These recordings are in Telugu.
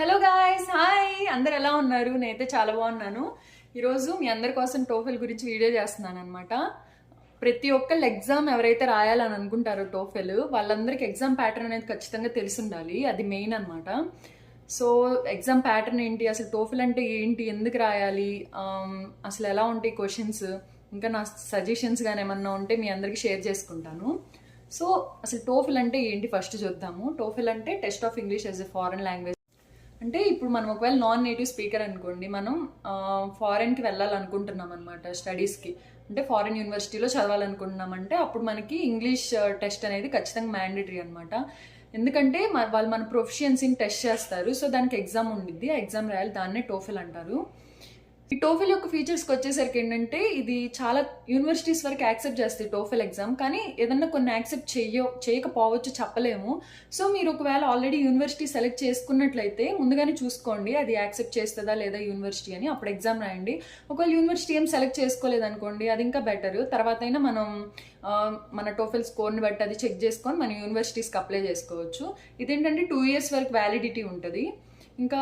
Hello guys, hi. అందరు ఎలా ఉన్నారు? నేనైతే చాలా బాగున్నాను. ఈరోజు మీ అందరి కోసం టోఫెల్ గురించి వీడియో చేస్తున్నాను అనమాట. ప్రతి ఒక్కళ్ళు ఎగ్జామ్ ఎవరైతే రాయాలని అనుకుంటారో టోఫెల్, వాళ్ళందరికీ ఎగ్జామ్ ప్యాటర్న్ అనేది ఖచ్చితంగా తెలిసి ఉండాలి. అది మెయిన్ అనమాట. సో ఎగ్జామ్ ప్యాటర్న్ ఏంటి, అసలు టోఫెల్ అంటే ఏంటి, ఎందుకు రాయాలి, అసలు ఎలా ఉంటాయి క్వశ్చన్స్, ఇంకా నా సజెషన్స్ కానీ ఏమన్నా ఉంటే మీ అందరికీ షేర్ చేసుకుంటాను. సో అసలు టోఫెల్ అంటే ఏంటి ఫస్ట్ చూద్దాము. టోఫెల్ అంటే test of English as a foreign language. అంటే ఇప్పుడు మనం ఒకవేళ నాన్ నేటివ్ స్పీకర్ అనుకోండి, మనం ఫారెన్కి వెళ్ళాలనుకుంటున్నాం అనమాట స్టడీస్కి. అంటే ఫారెన్ యూనివర్సిటీలో చదవాలనుకుంటున్నామంటే అప్పుడు మనకి ఇంగ్లీష్ టెస్ట్ అనేది ఖచ్చితంగా మ్యాండేటరీ అనమాట. ఎందుకంటే వాళ్ళు మన ప్రొఫిషియన్సీని టెస్ట్ చేస్తారు. సో దానికి ఎగ్జామ్ ఉండిద్ది, ఆ ఎగ్జామ్ రాయాలి, దాన్నే టోఫెల్ అంటారు. ఈ టోఫెల్ యొక్క ఫీచర్స్కి వచ్చేసరికి ఏంటంటే, ఇది చాలా యూనివర్సిటీస్ వరకు యాక్సెప్ట్ చేస్తాయి టోఫెల్ ఎగ్జామ్, కానీ ఏదన్నా కొన్ని యాక్సెప్ట్ చేయకపోవచ్చు, చెప్పలేము. సో మీరు ఒకవేళ ఆల్రెడీ యూనివర్సిటీ సెలెక్ట్ చేసుకున్నట్లయితే ముందుగానే చూసుకోండి అది యాక్సెప్ట్ చేస్తుందా లేదా యూనివర్సిటీ అని, అప్పుడు ఎగ్జామ్ రాయండి. ఒకవేళ యూనివర్సిటీ ఏం సెలెక్ట్ చేసుకోలేదనుకోండి, అది ఇంకా బెటర్. తర్వాత అయినా మనం మన టోఫెల్ స్కోర్ని బట్టి అది చెక్ చేసుకొని మన యూనివర్సిటీస్కి అప్లై చేసుకోవచ్చు. ఇదేంటంటే 2 years వరకు వ్యాలిడిటీ ఉంటుంది. ఇంకా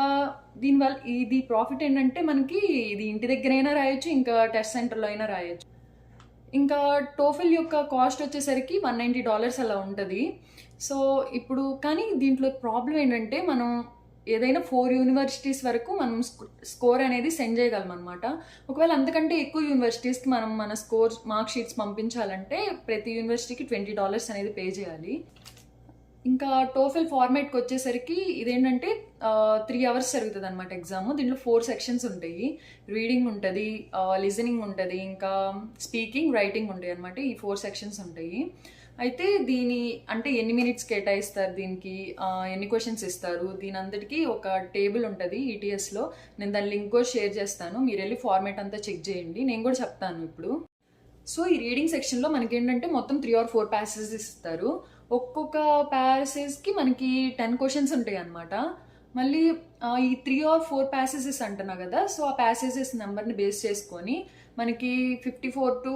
దీనివల్ల ఇది ప్రాఫిట్ ఏంటంటే, మనకి ఇది ఇంటి దగ్గర అయినా రాయొచ్చు, ఇంకా టెస్ట్ సెంటర్లో అయినా రాయొచ్చు. ఇంకా టోఫెల్ యొక్క కాస్ట్ వచ్చేసరికి $190 అలా ఉంటుంది. సో ఇప్పుడు కానీ దీంట్లో ప్రాబ్లం ఏంటంటే, మనం ఏదైనా 4 యూనివర్సిటీస్ వరకు మనం స్కోర్ అనేది సెండ్ చేయగలం అనమాట. ఒకవేళ అంతకంటే ఎక్కువ యూనివర్సిటీస్కి మనం మన మార్క్ షీట్స్ పంపించాలంటే ప్రతి యూనివర్సిటీకి $20 అనేది పే చేయాలి. ఇంకా టోఫెల్ ఫార్మాట్కి వచ్చేసరికి ఇదేంటంటే 3 hours జరుగుతుంది అనమాట ఎగ్జామ్. దీంట్లో 4 sections ఉంటాయి. రీడింగ్ ఉంటుంది, లిజనింగ్ ఉంటుంది, ఇంకా స్పీకింగ్, రైటింగ్ ఉంటాయి అనమాట. ఈ 4 sections ఉంటాయి. అయితే దీని అంటే ఎన్ని మినిట్స్ కేటాయిస్తారు, దీనికి ఎన్ని క్వశ్చన్స్ ఇస్తారు, దీని అంతటికి ఒక టేబుల్ ఉంటుంది ఈటీఎస్లో. నేను దాని లింక్ కూడా షేర్ చేస్తాను, మీరు వెళ్ళి ఫార్మాట్ అంతా చెక్ చేయండి. నేను కూడా చెప్తాను ఇప్పుడు. సో ఈ రీడింగ్ సెక్షన్లో మనకి ఏంటంటే మొత్తం 3 or 4 passages ఇస్తారు. ఒక్కొక్క ప్యాసేజ్కి మనకి 10 questions ఉంటాయి అనమాట. మళ్ళీ ఈ 3 or 4 passages అంటున్నా కదా, సో ఆ ప్యాసేజెస్ నెంబర్ని బేస్ చేసుకొని మనకి 54 to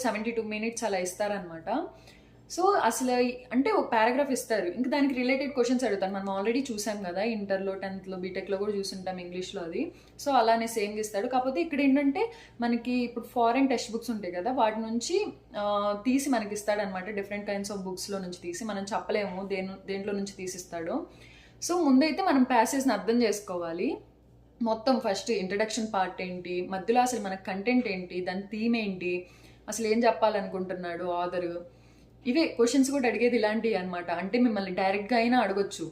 72 minutes అలా ఇస్తారనమాట. సో అసలు అంటే ఒక పారాగ్రాఫ్ ఇస్తారు, ఇంకా దానికి రిలేటెడ్ క్వశ్చన్స్ అడుగుతాను. మనం ఆల్రెడీ చూసాం కదా, ఇంటర్లో, 10th, బీటెక్లో కూడా చూసుంటాం ఇంగ్లీష్లో అది. సో అలానే సేమ్ ఇస్తాడు. కాకపోతే ఇక్కడ ఏంటంటే మనకి ఇప్పుడు ఫారెన్ టెక్స్ట్ బుక్స్ ఉంటాయి కదా, వాటి నుంచి తీసి మనకి ఇస్తాడనమాట. డిఫరెంట్ కైండ్స్ ఆఫ్ బుక్స్లో నుంచి తీసి, మనం చెప్పలేము దేంట్లో నుంచి తీసిస్తాడో. సో ముందైతే మనం ప్యాసేజ్ని అర్థం చేసుకోవాలి. మొత్తం ఫస్ట్ ఇంట్రడక్షన్ పార్ట్ ఏంటి, మధ్యలో అసలు మన కంటెంట్ ఏంటి, దాని థీమ్ ఏంటి, అసలు ఏం చెప్పాలనుకుంటున్నాడు ఆథరు, ఇవే క్వశ్చన్స్ కూడా అడిగేది ఇలాంటివి అనమాట. అంటే మిమ్మల్ని డైరెక్ట్గా అయినా అడగొచ్చు,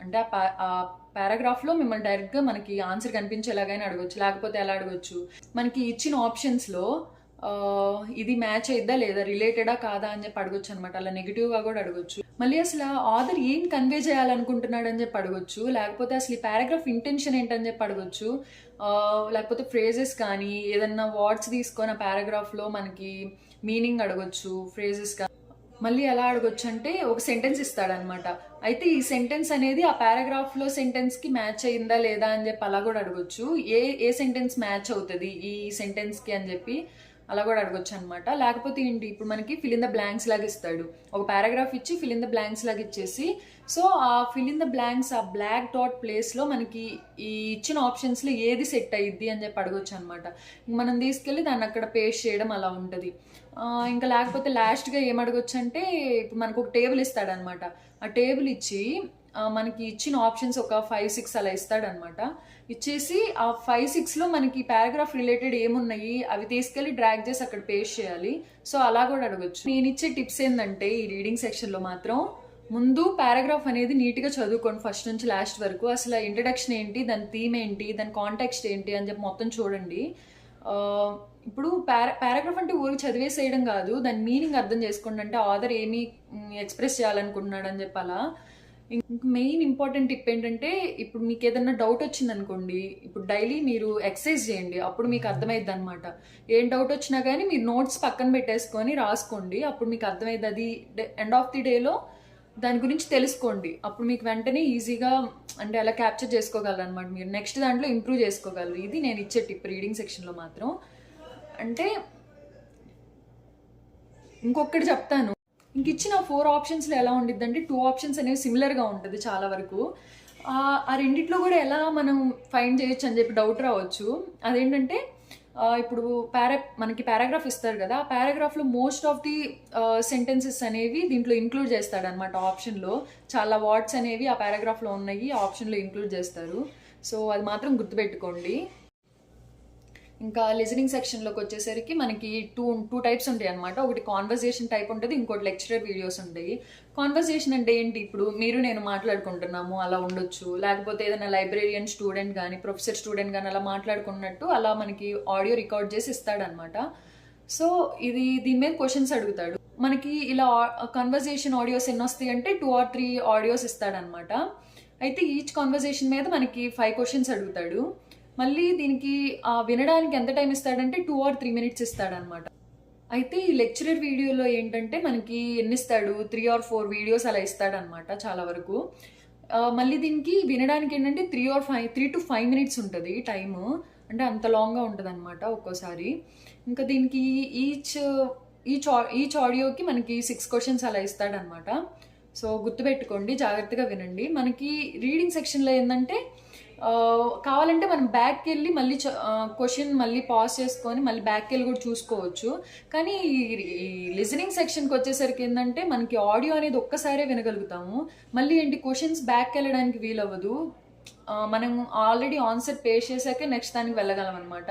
అంటే ఆ పారాగ్రాఫ్లో మిమ్మల్ని డైరెక్ట్గా మనకి ఆన్సర్ కనిపించేలాగైనా అడగొచ్చు, లేకపోతే ఎలా అడగొచ్చు, మనకి ఇచ్చిన ఆప్షన్స్లో ఇది మ్యాచ్ అయిద్దా లేదా, రిలేటెడా కాదా అని చెప్పి అడగొచ్చు అనమాట. అలా నెగిటివ్గా కూడా అడగొచ్చు. మళ్ళీ అసలు ఆథర్ ఏం కన్వే చేయాలనుకుంటున్నాడు అని చెప్పి అడగొచ్చు, లేకపోతే అసలు ఈ పారాగ్రాఫ్ ఇంటెన్షన్ ఏంటని చెప్పి అడగొచ్చు, లేకపోతే ఫ్రేజెస్ కానీ ఏదన్నా వర్డ్స్ తీసుకొని ఆ పారాగ్రాఫ్లో మనకి మీనింగ్ అడగొచ్చు, ఫ్రేజెస్ కానీ. మళ్ళీ ఎలా అడగొచ్చు అంటే ఒక సెంటెన్స్ ఇస్తాడనమాట. అయితే ఈ సెంటెన్స్ అనేది ఆ పారాగ్రాఫ్లో సెంటెన్స్కి మ్యాచ్ అయిందా లేదా అని చెప్పి అలా కూడా అడగొచ్చు. ఏ సెంటెన్స్ మ్యాచ్ అవుతుంది ఈ సెంటెన్స్కి అని చెప్పి అలా కూడా అడగొచ్చు అనమాట. లేకపోతే ఏంటి, ఇప్పుడు మనకి ఫిల్ ఇన్ ద బ్లాంక్స్ లాగా ఇస్తాడు, ఒక పారాగ్రాఫ్ ఇచ్చి ఫిల్ ఇన్ ద బ్లాంక్స్ లాగా ఇచ్చేసి, సో ఆ ఫిల్ ఇన్ ద బ్లాంక్స్, ఆ బ్లాక్ డాట్ ప్లేస్లో మనకి ఈ ఇచ్చిన ఆప్షన్స్లో ఏది సెట్ అయ్యిద్ది అని చెప్పి అడగొచ్చు అనమాట. మనం తీసుకెళ్ళి దాన్ని అక్కడ పేస్ట్ చేయడం అలా ఉంటుంది. ఇంకా లేకపోతే లాస్ట్గా ఏం అడగొచ్చు అంటే, ఇప్పుడు మనకు ఒక టేబుల్ ఇస్తాడనమాట. ఆ టేబుల్ ఇచ్చి మనకి ఇచ్చిన ఆప్షన్స్ ఒక 5-6 అలా ఇస్తాడనమాట. ఇచ్చేసి ఆ 5-6లో మనకి పారాగ్రాఫ్ రిలేటెడ్ ఏమున్నాయి అవి తీసుకెళ్ళి డ్రాగ్ చేసి అక్కడ పేస్ట్ చేయాలి. సో అలా కూడా అడగొచ్చు. నేను ఇచ్చే టిప్స్ ఏంటంటే, ఈ రీడింగ్ సెక్షన్లో మాత్రం ముందు పారాగ్రాఫ్ అనేది నీట్గా చదువుకోండి ఫస్ట్ నుంచి లాస్ట్ వరకు. అసలు ఇంట్రడక్షన్ ఏంటి, దాని థీమ్ ఏంటి, దాని కాంటెక్స్ట్ ఏంటి అని చెప్పి మొత్తం చూడండి. ఇప్పుడు పారాగ్రాఫ్ అంటే ఊరికి చదివేసేయడం కాదు, దాని మీనింగ్ అర్థం చేసుకోండి. అంటే ఆథర్ ఏమి ఎక్స్ప్రెస్ చేయాలనుకుంటున్నాడు అని చెప్పాలా. ఇంక మెయిన్ ఇంపార్టెంట్ టిప్ ఏంటంటే, ఇప్పుడు మీకు ఏదన్నా డౌట్ వచ్చింది అనుకోండి, ఇప్పుడు డైలీ మీరు ఎక్సర్సైజ్ చేయండి, అప్పుడు మీకు అర్థమైద్ది అనమాట. ఏం డౌట్ వచ్చినా కానీ మీరు నోట్స్ పక్కన పెట్టేసుకొని రాసుకోండి, అప్పుడు మీకు అర్థమైద్ది. అది ఎండ్ ఆఫ్ ది డేలో దాని గురించి తెలుసుకోండి, అప్పుడు మీకు వెంటనే ఈజీగా అంటే అలా క్యాప్చర్ చేసుకోగలరు అనమాట. మీరు నెక్స్ట్ దాంట్లో ఇంప్రూవ్ చేసుకోగలరు. ఇది నేను ఇచ్చే టిప్ రీడింగ్ సెక్షన్లో మాత్రం. అంటే ఇంకొకటి చెప్తాను, ఇంక ఇచ్చిన 4 ఆప్షన్స్లో ఎలా ఉండిద్దంటే 2 ఆప్షన్స్ అనేవి సిమిలర్గా ఉంటుంది చాలా వరకు. ఆ రెండిట్లో కూడా ఎలా మనం ఫైండ్ చేయొచ్చు అని చెప్పి డౌట్ రావచ్చు. అదేంటంటే ఇప్పుడు మనకి పారాగ్రాఫ్ ఇస్తారు కదా, ఆ పారాగ్రాఫ్లో మోస్ట్ ఆఫ్ ది సెంటెన్సెస్ అనేవి దీంట్లో ఇంక్లూడ్ చేస్తాడనమాట. ఆప్షన్లో చాలా వర్డ్స్ అనేవి ఆ పారాగ్రాఫ్లో ఉన్నాయి, ఆ ఆప్షన్లో ఇంక్లూడ్ చేస్తారు. సో అది మాత్రం గుర్తుపెట్టుకోండి. ఇంకా లిజనింగ్ సెక్షన్లోకి వచ్చేసరికి మనకి టూ టైప్స్ ఉంటాయి అనమాట. ఒకటి కాన్వర్జేషన్ టైప్ ఉంటుంది, ఇంకోటి లెక్చరర్ వీడియోస్ ఉంటాయి. కాన్వర్జేషన్ అంటే ఏంటి, ఇప్పుడు మీరు నేను మాట్లాడుకుంటున్నాము అలా ఉండొచ్చు, లేకపోతే ఏదైనా లైబ్రేరియన్ స్టూడెంట్ కానీ ప్రొఫెసర్ స్టూడెంట్ కానీ అలా మాట్లాడుకున్నట్టు అలా మనకి ఆడియో రికార్డ్ చేసి ఇస్తాడనమాట. సో దీని మీద క్వశ్చన్స్ అడుగుతాడు. మనకి ఇలా కన్వర్జేషన్ ఆడియోస్ ఎన్ని వస్తాయి అంటే 2 or 3 ఆడియోస్ ఇస్తాడనమాట. అయితే ఈచ్ కాన్వర్జేషన్ మీద మనకి 5 క్వశ్చన్స్ అడుగుతాడు. మళ్ళీ దీనికి వినడానికి ఎంత టైం ఇస్తాడంటే 2 or 3 minutes ఇస్తాడనమాట. అయితే ఈ లెక్చరర్ వీడియోలో ఏంటంటే మనకి ఎన్ని ఇస్తాడు, 3 or 4 వీడియోస్ అలా ఇస్తాడనమాట చాలా వరకు. మళ్ళీ దీనికి వినడానికి ఏంటంటే 3 to 5 minutes ఉంటుంది టైము, అంటే అంత లాంగ్గా ఉంటుంది అనమాట ఒక్కోసారి. ఇంకా దీనికి ఈచ్ ఆడియోకి మనకి 6 క్వశ్చన్స్ అలా ఇస్తాడనమాట. సో గుర్తుపెట్టుకోండి, జాగ్రత్తగా వినండి. మనకి రీడింగ్ సెక్షన్లో ఏంటంటే కావాలంటే మనం బ్యాక్కి వెళ్ళి మళ్ళీ క్వశ్చన్ మళ్ళీ పాజ్ చేసుకొని మళ్ళీ బ్యాక్కి వెళ్ళి కూడా చూసుకోవచ్చు. కానీ ఈ లిజనింగ్ సెక్షన్కి వచ్చేసరికి ఏంటంటే మనకి ఆడియో అనేది ఒక్కసారే వినగలుగుతాము. మళ్ళీ ఏంటి క్వశ్చన్స్ బ్యాక్కి వెళ్ళడానికి వీలవ్వదు. మనం ఆల్రెడీ ఆన్సర్ పే చేశాకే నెక్స్ట్ దానికి వెళ్ళగలం అనమాట.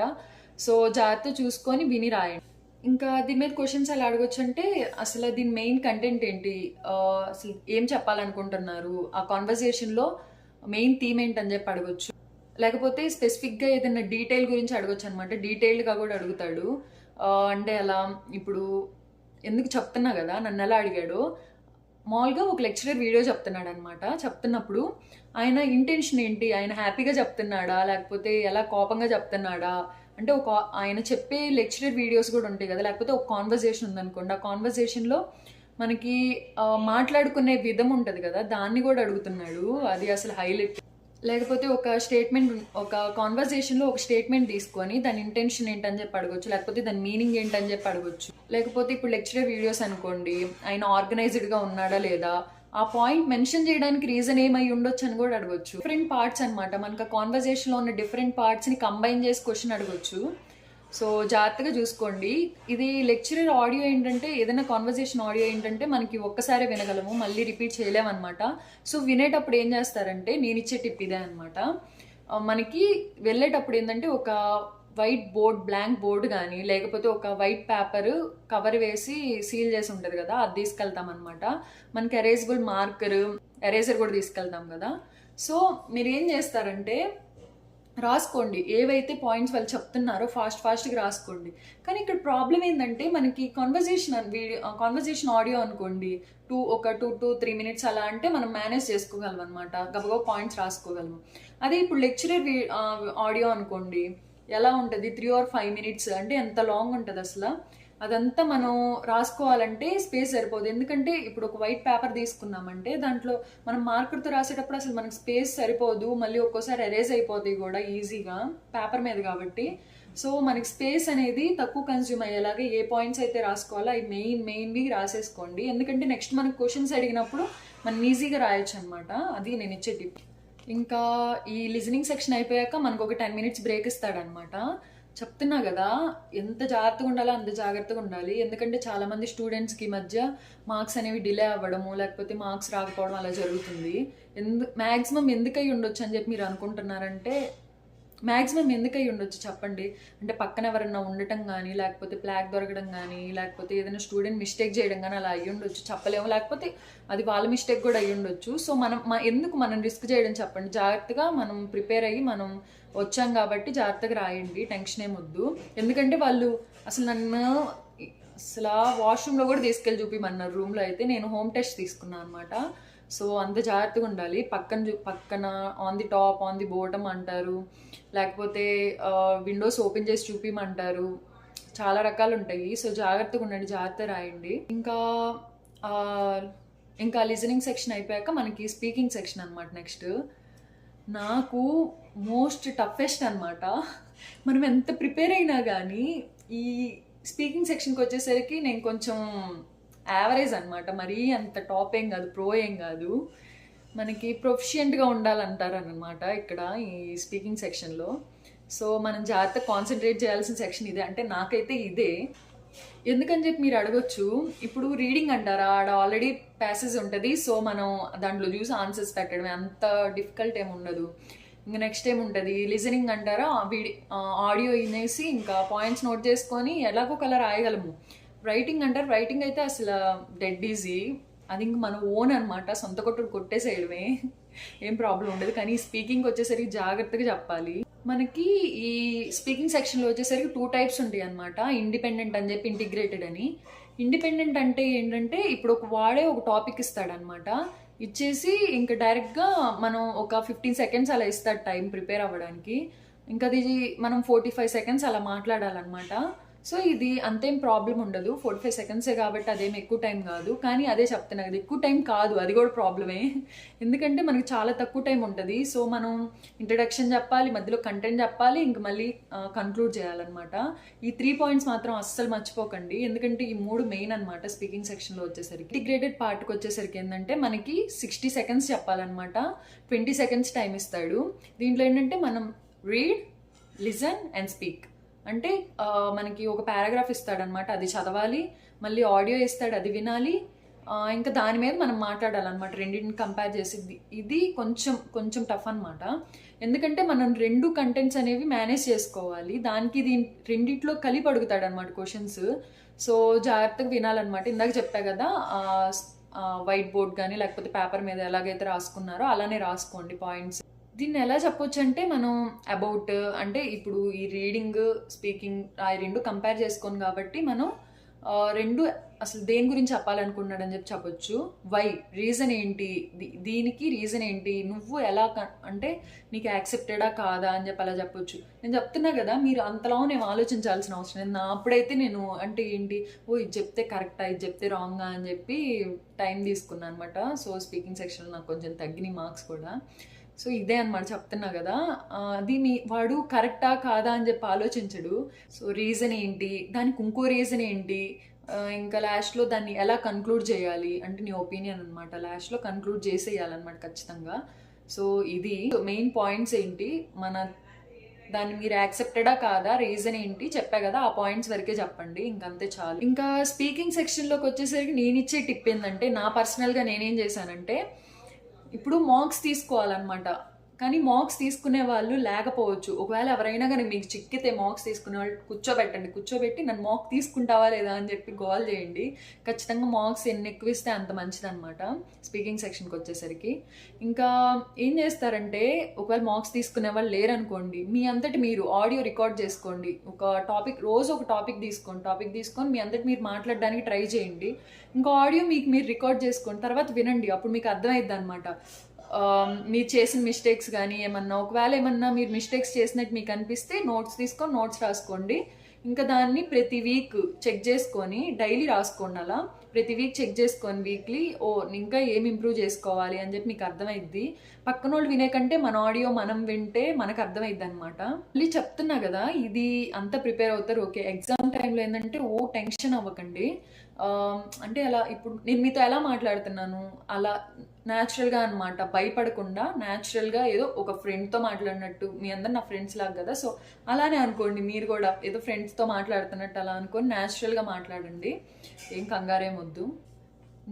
సో జాగ్రత్త చూసుకొని విని రాయండి. ఇంకా దీని మీద క్వశ్చన్స్ ఎలా అడగొచ్చు అంటే అసలు దీని మెయిన్ కంటెంట్ ఏంటి, అసలు ఏం చెప్పాలనుకుంటున్నారు, ఆ కాన్వర్జేషన్లో మెయిన్ థీమ్ ఏంటని చెప్పి అడగొచ్చు. లేకపోతే స్పెసిఫిక్గా ఏదైనా డీటెయిల్ గురించి అడగొచ్చు అనమాట. డీటెయిల్డ్గా కూడా అడుగుతాడు. అంటే అలా ఇప్పుడు ఎందుకు చెప్తున్నా కదా, నన్ను ఎలా అడిగాడు, మామూలుగా ఒక లెక్చరర్ వీడియో చెప్తున్నాడు అనమాట. చెప్తున్నప్పుడు ఆయన ఇంటెన్షన్ ఏంటి, ఆయన హ్యాపీగా చెప్తున్నాడా లేకపోతే ఎలా కోపంగా చెప్తున్నాడా, అంటే ఆయన చెప్పే లెక్చరర్ వీడియోస్ కూడా ఉంటాయి కదా, లేకపోతే ఒక కాన్వర్జేషన్ ఉందనుకోండి, ఆ కాన్వర్జేషన్లో మనకి మాట్లాడుకునే విధం ఉంటుంది కదా, దాన్ని కూడా అడుగుతున్నాడు. అది అసలు హైలైట్. లేకపోతే ఒక కాన్వర్జేషన్లో ఒక స్టేట్మెంట్ తీసుకొని దాని ఇంటెన్షన్ ఏంటని చెప్పి అడగొచ్చు, లేకపోతే దాని మీనింగ్ ఏంటని చెప్పి అడగొచ్చు. లేకపోతే ఇప్పుడు లెక్చరర్ వీడియోస్ అనుకోండి, ఆయన ఆర్గనైజ్డ్గా ఉన్నాడా లేదా, ఆ పాయింట్ మెన్షన్ చేయడానికి రీజన్ ఏమై ఉండొచ్చు అని కూడా అడగొచ్చు. డిఫరెంట్ పార్ట్స్ అనమాట, మనకు కాన్వర్జేషన్లో ఉన్న డిఫరెంట్ పార్ట్స్ని కంబైన్ చేసి క్వశ్చన్ అడగొచ్చు. సో జాగ్రత్తగా చూసుకోండి. ఇది లెక్చరర్ ఆడియో ఏంటంటే, ఏదైనా కాన్వర్జేషన్ ఆడియో ఏంటంటే మనకి ఒక్కసారే వినగలము, మళ్ళీ రిపీట్ చేయలేమన్నమాట. సో వినేటప్పుడు ఏం చేస్తారంటే, నేను ఇచ్చే టిప్ ఇదే అనమాట. మనకి వెళ్ళేటప్పుడు ఏంటంటే ఒక వైట్ బోర్డ్, బ్లాంక్ బోర్డు కానీ లేకపోతే ఒక వైట్ పేపర్ కవర్ వేసి సీల్ చేసి ఉంటుంది కదా, అది తీసుకెళ్తాం అనమాట. మనకి ఎరేజర్ కూడా తీసుకెళ్తాం కదా. సో మీరు ఏం చేస్తారంటే రాసుకోండి, ఏవైతే పాయింట్స్ వాళ్ళు చెప్తున్నారో ఫాస్ట్గా రాసుకోండి. కానీ ఇక్కడ ప్రాబ్లం ఏంటంటే మనకి కాన్వర్జేషన్ ఆడియో అనుకోండి, 2 to 3 minutes అలా అంటే మనం మేనేజ్ చేసుకోగలం అనమాట, గబగబా పాయింట్స్ రాసుకోగలము. అదే ఇప్పుడు లెక్చరర్ ఆడియో అనుకోండి, ఎలా ఉంటుంది, 3 or 5 minutes అంటే ఎంత లాంగ్ ఉంటుంది అసలు. అదంతా మనం రాసుకోవాలంటే స్పేస్ సరిపోదు. ఎందుకంటే ఇప్పుడు ఒక వైట్ పేపర్ తీసుకున్నామంటే దాంట్లో మనం మార్కర్తో రాసేటప్పుడు అసలు మనకు స్పేస్ సరిపోదు, మళ్ళీ ఒక్కోసారి ఎరేజ్ అయిపోతాయి కూడా ఈజీగా పేపర్ మీద కాబట్టి. సో మనకి స్పేస్ అనేది తక్కువ కన్స్యూమ్ అయ్యేలాగా ఏ పాయింట్స్ అయితే రాసుకోవాలో అవి మెయిన్వి రాసేసుకోండి. ఎందుకంటే నెక్స్ట్ మనకు క్వశ్చన్స్ అడిగినప్పుడు మనం ఈజీగా రాయొచ్చు అనమాట. అది నేను ఇచ్చే టిప్. ఇంకా ఈ లిజనింగ్ సెక్షన్ అయిపోయాక మనకు ఒక 10 minutes బ్రేక్ ఇస్తాడనమాట. చెప్తున్నా కదా, ఎంత జాగ్రత్తగా ఉండాలో అంత జాగ్రత్తగా ఉండాలి. ఎందుకంటే చాలామంది స్టూడెంట్స్కి మధ్య మార్క్స్ అనేవి డిలే అవ్వడము, లేకపోతే మార్క్స్ రాకపోవడం అలా జరుగుతుంది. మ్యాక్సిమం ఎందుకై ఉండొచ్చు అని చెప్పి మీరు అనుకుంటున్నారంటే, మ్యాక్సిమం ఎందుకై ఉండొచ్చు చెప్పండి. అంటే పక్కన ఎవరన్నా ఉండటం కానీ, లేకపోతే ప్లాక్ దొరకడం కానీ, లేకపోతే ఏదైనా స్టూడెంట్ మిస్టేక్ చేయడం కానీ అలా అయ్యి ఉండొచ్చు, చెప్పలేము. లేకపోతే అది వాళ్ళ మిస్టేక్ కూడా అయ్యి ఉండొచ్చు. సో ఎందుకు మనం రిస్క్ చేయడం చెప్పండి. జాగ్రత్తగా మనం ప్రిపేర్ అయ్యి మనం వచ్చాం కాబట్టి జాగ్రత్తగా రాయండి, టెన్షన్ ఏమొద్దు. ఎందుకంటే వాళ్ళు అసలు నన్ను వాష్రూమ్లో కూడా తీసుకెళ్ళి చూపిమన్నారు. రూమ్లో అయితే నేను హోమ్ టెస్ట్ తీసుకున్నాను అనమాట. సో అంత జాగ్రత్తగా ఉండాలి. పక్కన on the top, on the bottom అంటారు, లేకపోతే విండోస్ ఓపెన్ చేసి చూపిమంటారు, చాలా రకాలు ఉంటాయి. సో జాగ్రత్తగా ఉండండి, జాగ్రత్త రాయండి. ఇంకా లిజనింగ్ సెక్షన్ అయిపోయాక మనకి స్పీకింగ్ సెక్షన్ అనమాట. నెక్స్ట్ నాకు మోస్ట్ టఫెస్ట్ అనమాట. మనం ఎంత ప్రిపేర్ అయినా కానీ ఈ స్పీకింగ్ సెక్షన్కి వచ్చేసరికి నేను కొంచెం యావరేజ్ అనమాట, మరీ అంత టాప్ ఏం కాదు, ప్రో ఏం కాదు. మనకి ప్రొఫిషియెంట్గా ఉండాలంటారు అనమాట ఇక్కడ ఈ స్పీకింగ్ సెక్షన్లో. సో మనం జాగ్రత్తగా కాన్సన్ట్రేట్ చేయాల్సిన సెక్షన్ ఇదే, అంటే నాకైతే ఇదే. ఎందుకని చెప్పి మీరు అడగొచ్చు, ఇప్పుడు రీడింగ్ అంటారా, ఆడ ఆల్రెడీ ప్యాసేజ్ ఉంటుంది, సో మనం దాంట్లో చూసి ఆన్సర్స్ పెట్టడమే, అంత డిఫికల్ట్ ఏమి ఉండదు. ఇంకా నెక్స్ట్ ఏం ఉంటుంది, లిజనింగ్ అంటారా, ఆడియో వినేసి ఇంకా పాయింట్స్ నోట్ చేసుకొని ఎలాగో కలా రాయగలము. రైటింగ్ అంటారు, రైటింగ్ అయితే అసలు డెడ్ ఈజీ, అది ఇంక మన ఓన్ అనమాట, సొంత కొట్టుడు కొట్టేసేయడమే, ఏం ప్రాబ్లం ఉండదు. కానీ స్పీకింగ్ వచ్చేసరికి జాగ్రత్తగా చెప్పాలి. మనకి ఈ స్పీకింగ్ సెక్షన్లో వచ్చేసరికి 2 టైప్స్ ఉంటాయి అనమాట, ఇండిపెండెంట్ అని చెప్పి ఇంటిగ్రేటెడ్ అని. ఇండిపెండెంట్ అంటే ఏంటంటే ఇప్పుడు వాడే ఒక టాపిక్ ఇస్తాడనమాట, ఇచ్చేసి ఇంకా డైరెక్ట్గా మనం ఒక 15 సెకండ్స్ అలా ఇస్తాడు టైం ప్రిపేర్ అవ్వడానికి. ఇంకా అది మనం 45 సెకండ్స్ అలా మాట్లాడాలన్నమాట. సో ఇది అంతేం ప్రాబ్లం ఉండదు, 45 సెకండ్సే కాబట్టి అదేం ఎక్కువ టైం కాదు. కానీ అదే చెప్తున్నా కదా, ఎక్కువ టైం కాదు, అది కూడా ప్రాబ్లమే. ఎందుకంటే మనకి చాలా తక్కువ టైం ఉంటుంది. సో మనం ఇంట్రడక్షన్ చెప్పాలి, మధ్యలో కంటెంట్ చెప్పాలి, ఇంక మళ్ళీ కన్క్లూడ్ చేయాలన్నమాట. ఈ 3 పాయింట్స్ మాత్రం అస్సలు మర్చిపోకండి, ఎందుకంటే ఈ 3 మెయిన్ అనమాట స్పీకింగ్ సెక్షన్లో వచ్చేసరికి. ఇంటిగ్రేటెడ్ పార్ట్కి వచ్చేసరికి ఏంటంటే మనకి 60 సెకండ్స్ చెప్పాలన్నమాట, 20 సెకండ్స్ టైం ఇస్తాడు. దీంట్లో ఏంటంటే మనం రీడ్, లిజన్ అండ్ స్పీక్, అంటే మనకి ఒక పారాగ్రాఫ్ ఇస్తాడనమాట, అది చదవాలి, మళ్ళీ ఆడియో ఇస్తాడు, అది వినాలి, ఇంకా దాని మీద మనం మాట్లాడాలన్నమాట, రెండింటిని కంపేర్ చేసి. ఇది కొంచెం టఫ్ అనమాట, ఎందుకంటే మనం 2 కంటెంట్స్ అనేవి మేనేజ్ చేసుకోవాలి. దానికి రెండిట్లో కలిపి అడుగుతాడు అనమాట క్వశ్చన్స్. సో జాగ్రత్తగా వినాలన్నమాట. ఇందాక చెప్పా కదా, వైట్ బోర్డ్ కానీ లేకపోతే పేపర్ మీద ఎలాగైతే రాసుకున్నారో అలానే రాసుకోండి పాయింట్స్. దీన్ని ఎలా చెప్పొచ్చు అంటే మనం అబౌట్, అంటే ఇప్పుడు ఈ రీడింగ్, స్పీకింగ్ ఆ 2 కంపేర్ చేసుకోను కాబట్టి మనం 2 అసలు దేని గురించి చెప్పాలనుకున్నాడని చెప్పొచ్చు. వై, రీజన్ ఏంటి, దీనికి రీజన్ ఏంటి, నువ్వు ఎలా అంటే నీకు యాక్సెప్టెడా కాదా అని చెప్పి అలా చెప్పొచ్చు. నేను చెప్తున్నా కదా, మీరు అంతలా నేను ఆలోచించాల్సిన అవసరం లేదు. అప్పుడైతే నేను అంటే ఏంటి, ఇది చెప్తే కరెక్టా, ఇది చెప్తే రాంగా అని చెప్పి టైం తీసుకున్నాను అనమాట. సో స్పీకింగ్ సెక్షన్లో నాకు కొంచెం తగ్గినాయి మార్క్స్ కూడా. సో ఇదే అనమాట చెప్తున్నా కదా, దీన్ని వాడు కరెక్టా కాదా అని చెప్పి ఆలోచించడు. సో రీజన్ ఏంటి, దానికి ఇంకో రీజన్ ఏంటి, ఇంకా లాస్ట్లో దాన్ని ఎలా కన్క్లూడ్ చేయాలి అంటే నీ ఒపీనియన్ అనమాట, లాస్ట్లో కన్క్లూడ్ చేసేయాలన్నమాట ఖచ్చితంగా. సో ఇది మెయిన్ పాయింట్స్ ఏంటి, మన దాన్ని మీరు యాక్సెప్టెడా కాదా, రీజన్ ఏంటి చెప్పా కదా, ఆ పాయింట్స్ వరకే చెప్పండి, ఇంకంతే చాలు. ఇంకా స్పీకింగ్ సెక్షన్లోకి వచ్చేసరికి నేను ఇచ్చే టిప్ ఏంటంటే, నా పర్సనల్గా నేనేం చేశానంటే, ఇప్పుడు మార్క్స్ తీసుకోవాలన్నమాట, కానీ మార్క్స్ తీసుకునే వాళ్ళు లేకపోవచ్చు. ఒకవేళ ఎవరైనా కానీ మీకు చిక్కితే మార్క్స్ తీసుకునే వాళ్ళు కూర్చోబెట్టి నన్ను మార్క్ తీసుకుంటావా లేదా అని చెప్పి గోల్ చేయండి. ఖచ్చితంగా మార్క్స్ ఎన్ని ఎక్కువ ఇస్తే అంత మంచిదన్నమాట స్పీకింగ్ సెక్షన్కి వచ్చేసరికి. ఇంకా ఏం చేస్తారంటే, ఒకవేళ మార్క్స్ తీసుకునే వాళ్ళు లేరనుకోండి, మీ అంతటి మీరు ఆడియో రికార్డ్ చేసుకోండి. ఒక టాపిక్, రోజు ఒక టాపిక్ తీసుకొని మీ అంతటి మీరు మాట్లాడడానికి ట్రై చేయండి. ఇంకా ఆడియో మీరు రికార్డ్ చేసుకోండి, తర్వాత వినండి, అప్పుడు మీకు అర్థమైద్ది అనమాట మీరు చేసిన మిస్టేక్స్ కానీ ఏమన్నా. ఒకవేళ ఏమన్నా మీరు మిస్టేక్స్ చేసినట్టు మీకు అనిపిస్తే నోట్స్ రాసుకోండి. ఇంకా దాన్ని ప్రతి వీక్ చెక్ చేసుకొని డైలీ రాసుకోండి. అలా ప్రతి వీక్ చెక్ చేసుకొని వీక్లీ ఇంకా ఏం ఇంప్రూవ్ చేసుకోవాలి అని చెప్పి మీకు అర్థమైద్ది. పక్కన వాళ్ళు వినే కంటే మన ఆడియో మనం వింటే మనకు అర్థమైద్ది అనమాట. మళ్ళీ చెప్తున్నా కదా, ఇది అంతా ప్రిపేర్ అవుతారు, ఓకే. ఎగ్జామ్ టైంలో ఏంటంటే టెన్షన్ అవ్వకండి. అంటే అలా ఇప్పుడు నేను మీతో ఎలా మాట్లాడుతున్నాను అలా న్యాచురల్గా అనమాట, భయపడకుండా న్యాచురల్గా ఏదో ఒక ఫ్రెండ్తో మాట్లాడినట్టు, మీ అందరు నా ఫ్రెండ్స్ లాగా కదా, సో అలానే అనుకోండి, మీరు కూడా ఏదో ఫ్రెండ్స్తో మాట్లాడుతున్నట్టు అలా అనుకొని న్యాచురల్గా మాట్లాడండి, ఏం కంగారేం వద్దు.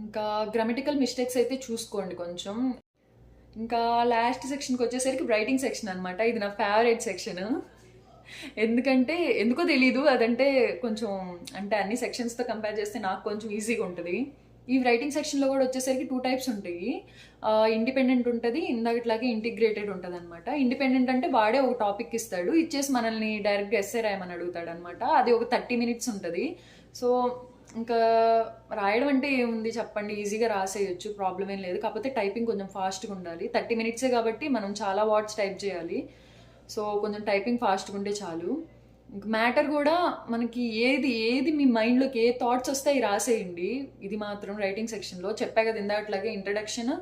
ఇంకా గ్రామటికల్ మిస్టేక్స్ అయితే చూసుకోండి కొంచెం. ఇంకా లాస్ట్ సెక్షన్కి వచ్చేసరికి రైటింగ్ సెక్షన్ అనమాట, ఇది నా ఫేవరెట్ సెక్షన్. ఎందుకంటే ఎందుకో తెలీదు, అదంటే కొంచెం అంటే అన్ని సెక్షన్స్తో కంపేర్ చేస్తే నాకు కొంచెం ఈజీగా ఉంటుంది. ఈ రైటింగ్ సెక్షన్లో కూడా వచ్చేసరికి 2 టైప్స్ ఉంటాయి, ఇండిపెండెంట్ ఉంటుంది, ఇందాకట్లాగే ఇంటిగ్రేటెడ్ ఉంటుంది అనమాట. ఇండిపెండెంట్ అంటే వాడే ఒక టాపిక్ ఇస్తాడు, ఇచ్చేసి మనల్ని డైరెక్ట్గా ఎస్సే రాయమని అడుగుతాడు అనమాట. అది ఒక 30 minutes ఉంటుంది. సో ఇంకా రాయడం అంటే ఏముంది చెప్పండి, ఈజీగా రాసేయచ్చు, ప్రాబ్లం ఏం లేదు. కాకపోతే టైపింగ్ కొంచెం ఫాస్ట్గా ఉండాలి, 30 minutes కాబట్టి మనం చాలా వర్డ్స్ టైప్ చేయాలి. సో కొంచెం టైపింగ్ ఫాస్ట్గా ఉంటే చాలు. ఇంక మ్యాటర్ కూడా మనకి ఏది మీ మైండ్లోకి ఏ థాట్స్ వస్తాయి రాసేయండి. ఇది మాత్రం రైటింగ్ సెక్షన్లో చెప్పా కదా ఇందాకట్లాగే introduction,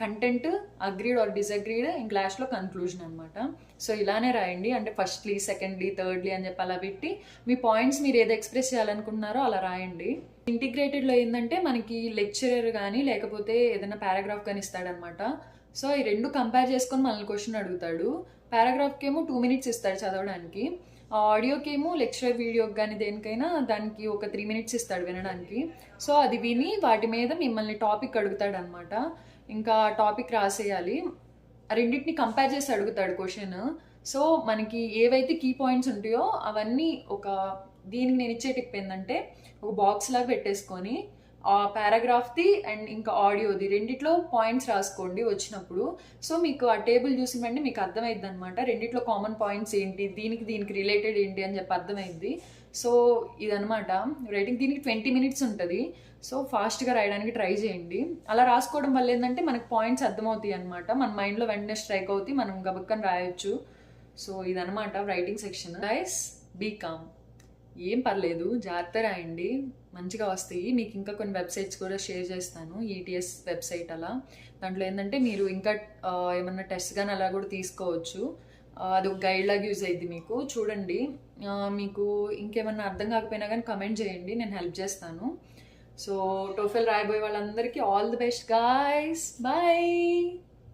content, agreed or disagreed, ఇంక లాస్ట్లో కన్క్లూజన్ అనమాట. సో ఇలానే రాయండి, అంటే ఫస్ట్లీ, సెకండ్లీ, థర్డ్లీ అని చెప్పి అలా పెట్టి మీ పాయింట్స్ మీరు ఏది ఎక్స్ప్రెస్ చేయాలనుకుంటున్నారో అలా రాయండి. ఇంటిగ్రేటెడ్లో ఏంటంటే మనకి లెక్చరర్ కానీ లేకపోతే ఏదైనా పారాగ్రాఫ్ కానీ ఇస్తాడనమాట. సో ఈ రెండు కంపేర్ చేసుకొని మనల్ని క్వశ్చన్ అడుగుతాడు. పారాగ్రాఫ్కి ఏమో 2 minutes ఇస్తాడు చదవడానికి, ఆ ఆడియోకి ఏమో లెక్చరర్ వీడియోకి కానీ దేనికైనా దానికి ఒక 3 minutes ఇస్తాడు వినడానికి. సో అది విని వాటి మీద మిమ్మల్ని టాపిక్ అడుగుతాడు అనమాట. ఇంకా టాపిక్ రాసేయాలి. రెండింటిని కంపేర్ చేసి అడుగుతాడు క్వశ్చన్. సో మనకి ఏవైతే కీ పాయింట్స్ ఉంటాయో అవన్నీ దీనికి నేను ఇచ్చే టిప్ ఏంటంటే ఒక బాక్స్ లాగా పెట్టేసుకొని ఆ పారాగ్రాఫ్ది అండ్ ఇంకా ఆడియోది రెండిట్లో పాయింట్స్ రాసుకోండి వచ్చినప్పుడు. సో మీకు ఆ టేబుల్ చూసిన వెంటనే మీకు అర్థమైద్ది అనమాట రెండిట్లో కామన్ పాయింట్స్ ఏంటి, దీనికి రిలేటెడ్ ఏంటి అని చెప్పి అర్థమైద్ది. సో ఇదనమాట రైటింగ్. దీనికి 20 minutes ఉంటుంది. సో ఫాస్ట్గా రాయడానికి ట్రై చేయండి. అలా రాసుకోవడం వల్ల ఏంటంటే మనకు పాయింట్స్ అర్థమవుతాయి అనమాట, మన మైండ్లో వెంటనే స్ట్రైక్ అవుతాయి, మనం గబక్కని రాయొచ్చు. సో ఇదనమాట writing section. Guys be calm, ఏం పర్లేదు, జాగ్రత్త రాయండి, మంచిగా వస్తాయి. మీకు ఇంకా కొన్ని వెబ్సైట్స్ కూడా షేర్ చేస్తాను, ఈటీఎస్ వెబ్సైట్ అలా. దాంట్లో ఏంటంటే మీరు ఇంకా ఏమన్నా టెస్ట్ కానీ అలా కూడా తీసుకోవచ్చు. అది ఒక గైడ్ లాగా యూజ్ అయ్యింది మీకు. చూడండి, మీకు ఇంకేమన్నా అర్థం కాకపోయినా కానీ కమెంట్ చేయండి, నేను హెల్ప్ చేస్తాను. సో టోఫెల్ రాయబోయే వాళ్ళందరికీ all the best guys, bye.